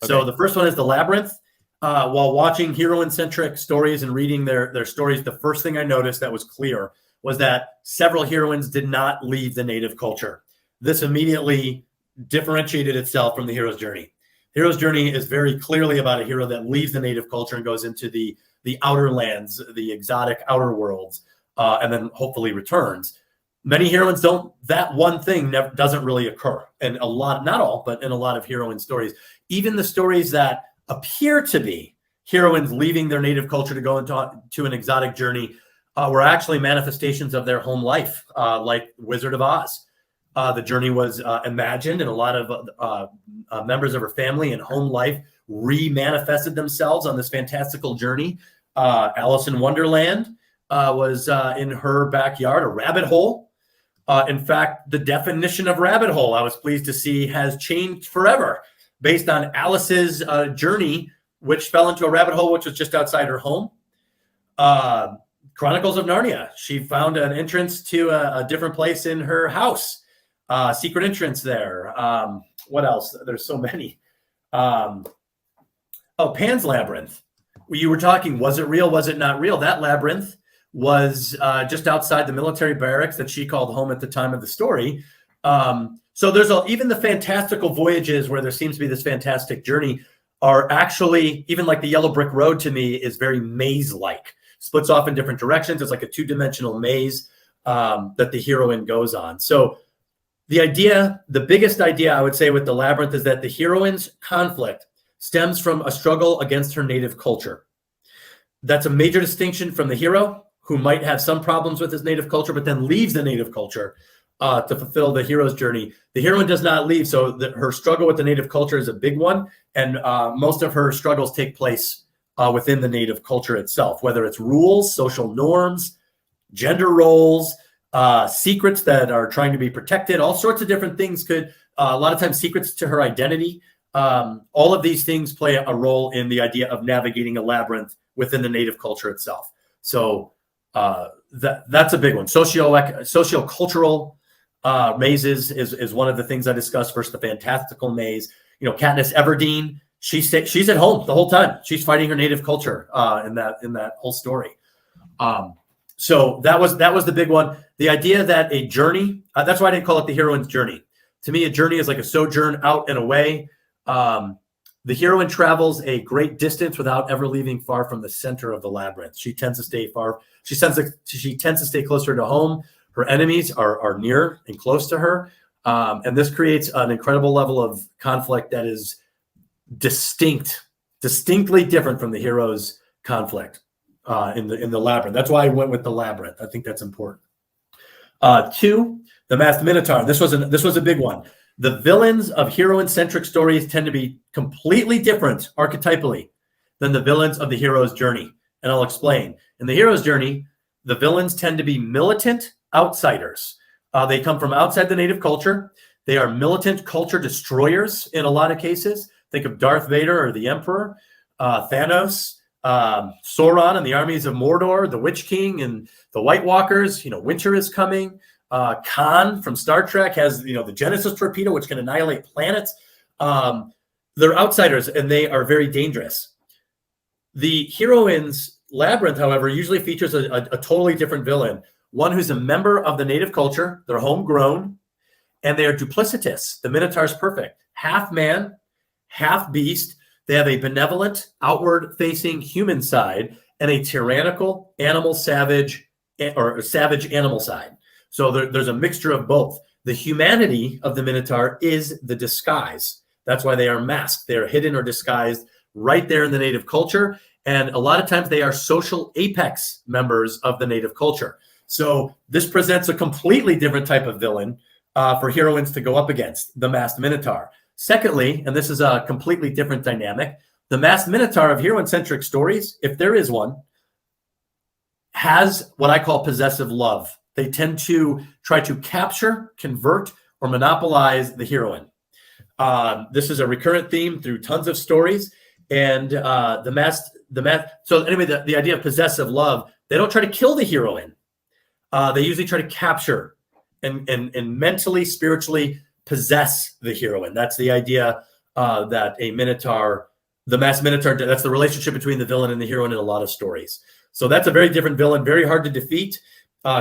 So Okay. the first one is the Labyrinth. While watching heroine-centric stories and reading their stories, the first thing I noticed that was clear was that several heroines did not leave the native culture. This immediately differentiated itself from the hero's journey. Hero's journey is very clearly about a hero that leaves the native culture and goes into the outer lands, the exotic outer worlds, and then hopefully returns. Many heroines don't. That one thing doesn't really occur, and a lot, not all, but in a lot of heroine stories, even the stories that appear to be heroines leaving their native culture to go into an exotic journey were actually manifestations of their home life, like Wizard of Oz. The journey was imagined, and a lot of members of her family and home life re-manifested themselves on this fantastical journey. Alice in Wonderland was in her backyard, a rabbit hole. In fact, the definition of rabbit hole, I was pleased to see, has changed forever based on Alice's journey, which fell into a rabbit hole, which was just outside her home. Chronicles of Narnia, she found an entrance to a different place in her house. Secret entrance there. What else? There's so many. Pan's Labyrinth. You were talking, was it real? Was it not real? That labyrinth was just outside the military barracks that she called home at the time of the story. So there's even the fantastical voyages where there seems to be this fantastic journey are actually, even like the Yellow Brick Road to me is very maze-like. Splits off in different directions. It's like a two-dimensional maze that the heroine goes on. So the biggest idea I would say with the Labyrinth is that the heroine's conflict stems from a struggle against her native culture. That's a major distinction from the hero, who might have some problems with his native culture, but then leaves the native culture to fulfill the hero's journey. The heroine does not leave, so her struggle with the native culture is a big one, and most of her struggles take place within the native culture itself, whether it's rules, social norms, gender roles, secrets that are trying to be protected, all sorts of different things a lot of times secrets to her identity. All of these things play a role in the idea of navigating a labyrinth within the native culture itself. So that's a big one. Sociocultural mazes is one of the things I discussed. First, the fantastical maze. Katniss Everdeen, she's at home the whole time. She's fighting her native culture in that whole story. So that was the big one. The idea that a journey, that's why I didn't call it the heroine's journey. To me, a journey is like a sojourn out and away. The heroine travels a great distance without ever leaving far from the center of the labyrinth. She tends to stay far. She tends to stay closer to home. Her enemies are near and close to her. And this creates an incredible level of conflict that is distinctly different from the hero's conflict in the labyrinth. That's why I went with the Labyrinth. I think that's important. 2, the Masked Minotaur. This was a big one. The villains of heroine-centric stories tend to be completely different archetypally than the villains of the hero's journey. And I'll explain. In the hero's journey, the villains tend to be militant outsiders. They come from outside the native culture. They are militant culture destroyers in a lot of cases. Think of Darth Vader or the Emperor, Thanos, Sauron and the armies of Mordor, the Witch King and the White Walkers. Winter is coming. Khan from Star Trek has, the Genesis torpedo, which can annihilate planets. They're outsiders, and they are very dangerous. The heroine's labyrinth, however, usually features a totally different villain, one who's a member of the native culture. They're homegrown, and they are duplicitous. The Minotaur is perfect. Half man, half beast. They have a benevolent, outward-facing human side and a tyrannical savage animal side. So there's a mixture of both. The humanity of the Minotaur is the disguise. That's why they are masked. They are hidden or disguised right there in the native culture. And a lot of times they are social apex members of the native culture. So this presents a completely different type of villain for heroines to go up against, the Masked Minotaur. Secondly, and this is a completely different dynamic, the Masked Minotaur of heroine-centric stories, if there is one, has what I call possessive love. They tend to try to capture, convert, or monopolize the heroine. This is a recurrent theme through tons of stories. And so anyway, the idea of possessive love, they don't try to kill the heroine. They usually try to capture and mentally, spiritually possess the heroine. That's the idea that a Minotaur, the Masked Minotaur, that's the relationship between the villain and the heroine in a lot of stories. So that's a very different villain, very hard to defeat.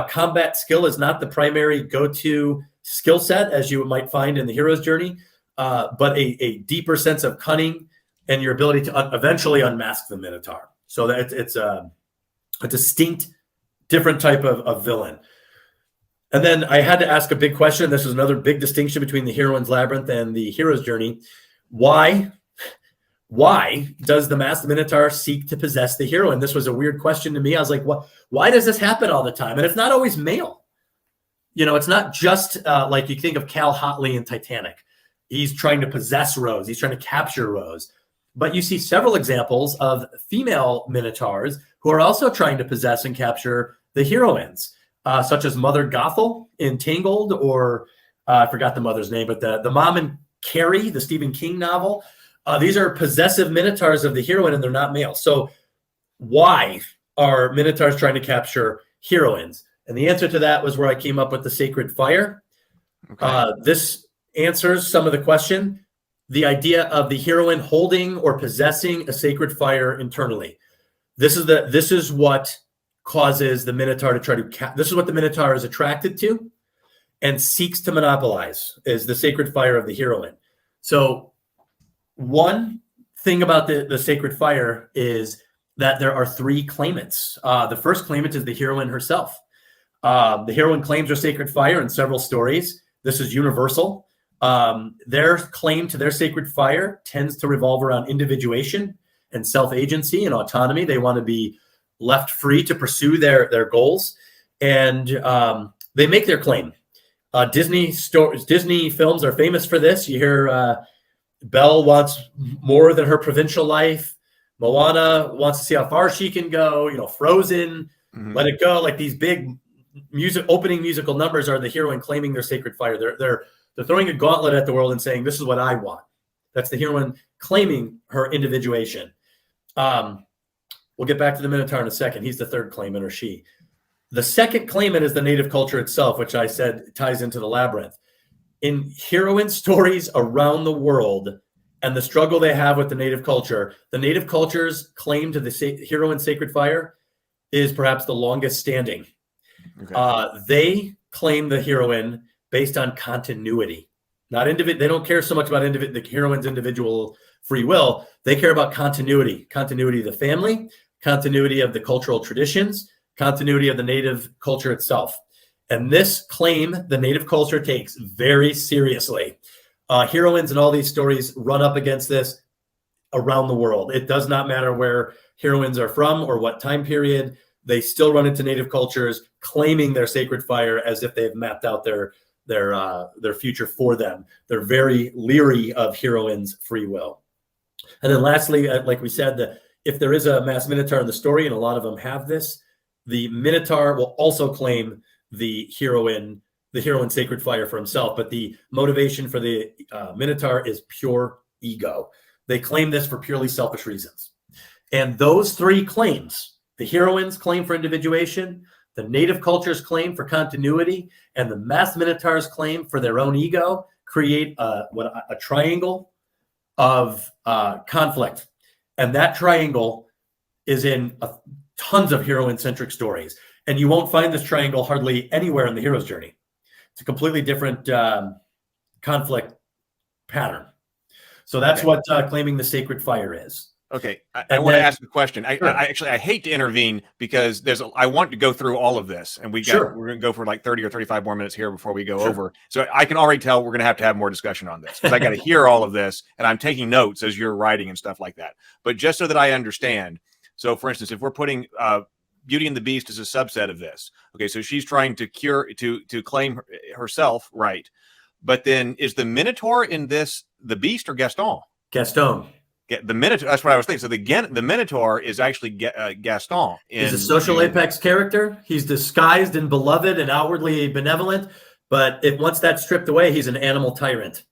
Combat skill is not the primary go-to skill set, as you might find in the hero's journey, but a deeper sense of cunning and your ability to eventually unmask the Minotaur. So that it's a distinct, different type of villain. And then I had to ask a big question. This is another big distinction between the heroine's labyrinth and the hero's journey. Why does the Masked Minotaur seek to possess the heroine? This was a weird question to me. I was like, why does this happen all the time? And it's not always male. It's not just like you think of Cal Hotley in Titanic. He's trying to possess Rose. He's trying to capture Rose. But you see several examples of female Minotaurs who are also trying to possess and capture the heroines. Such as Mother Gothel in Tangled, or I forgot the mother's name, but the mom in Carrie, the Stephen King novel. These are possessive Minotaurs of the heroine, and they're not male. So why are Minotaurs trying to capture heroines? And the answer to that was where I came up with the sacred fire. Okay. This answers some of the question. The idea of the heroine holding or possessing a sacred fire internally. This is what causes the Minotaur to try to this is what the Minotaur is attracted to and seeks to monopolize, is the sacred fire of the heroine. So one thing about the sacred fire is that there are three claimants. The first claimant is the heroine herself. The heroine claims her sacred fire in several stories. This is universal. Their claim to their sacred fire tends to revolve around individuation and self-agency and autonomy. They want to be left free to pursue their goals, and they make their claim. Disney films are famous for this. You hear Belle wants more than her provincial life. Moana wants to see how far she can go. Frozen, Let It Go. Like these big opening musical numbers are the heroine claiming their sacred fire. They're throwing a gauntlet at the world and saying, "This is what I want." That's the heroine claiming her individuation. We'll get back to the Minotaur in a second. He's the third claimant, or she. The second claimant is the native culture itself, which I said ties into the labyrinth. In heroine stories around the world and the struggle they have with the native culture's claim to the heroine's sacred fire is perhaps the longest standing. Okay. They claim the heroine based on continuity. They don't care so much about the heroine's individual free will. They care about continuity of the family, continuity of the cultural traditions, continuity of the native culture itself. And this claim the native culture takes very seriously. Heroines in all these stories run up against this around the world. It does not matter where heroines are from or what time period. They still run into native cultures claiming their sacred fire as if they've mapped out their future for them. They're very leery of heroines' free will. And then lastly, like we said, if there is a Masked Minotaur in the story, and a lot of them have this, the Minotaur will also claim the heroine's sacred fire for himself. But the motivation for the Minotaur is pure ego. They claim this for purely selfish reasons. And those three claims, the heroine's claim for individuation, the native culture's claim for continuity, and the Masked Minotaur's claim for their own ego, create a triangle of conflict. And that triangle is in tons of heroine-centric stories. And you won't find this triangle hardly anywhere in the hero's journey. It's a completely different conflict pattern. So that's what claiming the sacred fire is. Okay, I want to ask a question. I hate to intervene because I want to go through all of this, and we're going to go for like 30 or 35 more minutes here before we go over. So I can already tell we're going to have more discussion on this because I got to hear all of this, and I'm taking notes as you're writing and stuff like that. But just so that I understand, so for instance, if we're putting Beauty and the Beast as a subset of this, okay, so she's trying to claim herself, right? But then is the Minotaur in this the Beast or Gaston? Gaston. The Minotaur, that's what I was thinking. So the Minotaur is actually Gaston. He's a social apex character. He's disguised and beloved and outwardly benevolent, but once that's stripped away, he's an animal tyrant.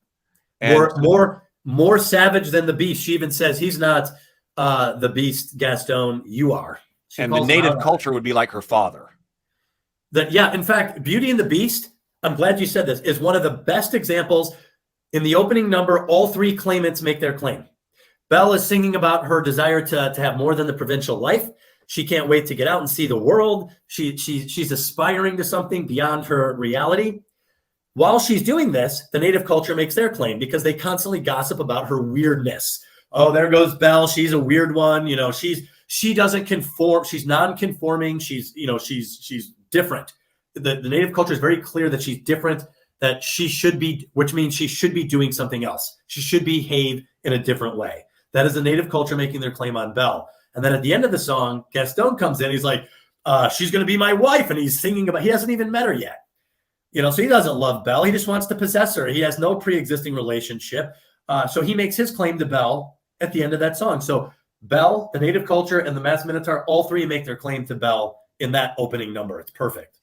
More savage than the Beast. She even says he's not the Beast, Gaston. You are. And the native culture would be like her father. In fact, Beauty and the Beast, I'm glad you said this, is one of the best examples. In the opening number, all three claimants make their claim. Belle is singing about her desire to have more than the provincial life. She can't wait to get out and see the world. She's aspiring to something beyond her reality. While she's doing this, the native culture makes their claim because they constantly gossip about her weirdness. Oh, there goes Belle. She's a weird one. You know, she doesn't conform. She's non-conforming. She's different. The native culture is very clear that she's different, that she should be, which means she should be doing something else. She should behave in a different way. That is the native culture making their claim on Belle. And then at the end of the song, Gaston comes in. He's like, she's going to be my wife. And he's singing about, he hasn't even met her yet. So he doesn't love Belle. He just wants to possess her. He has no pre-existing relationship. So he makes his claim to Belle at the end of that song. So Belle, the native culture, and the Masked Minotaur, all three make their claim to Belle in that opening number. It's perfect.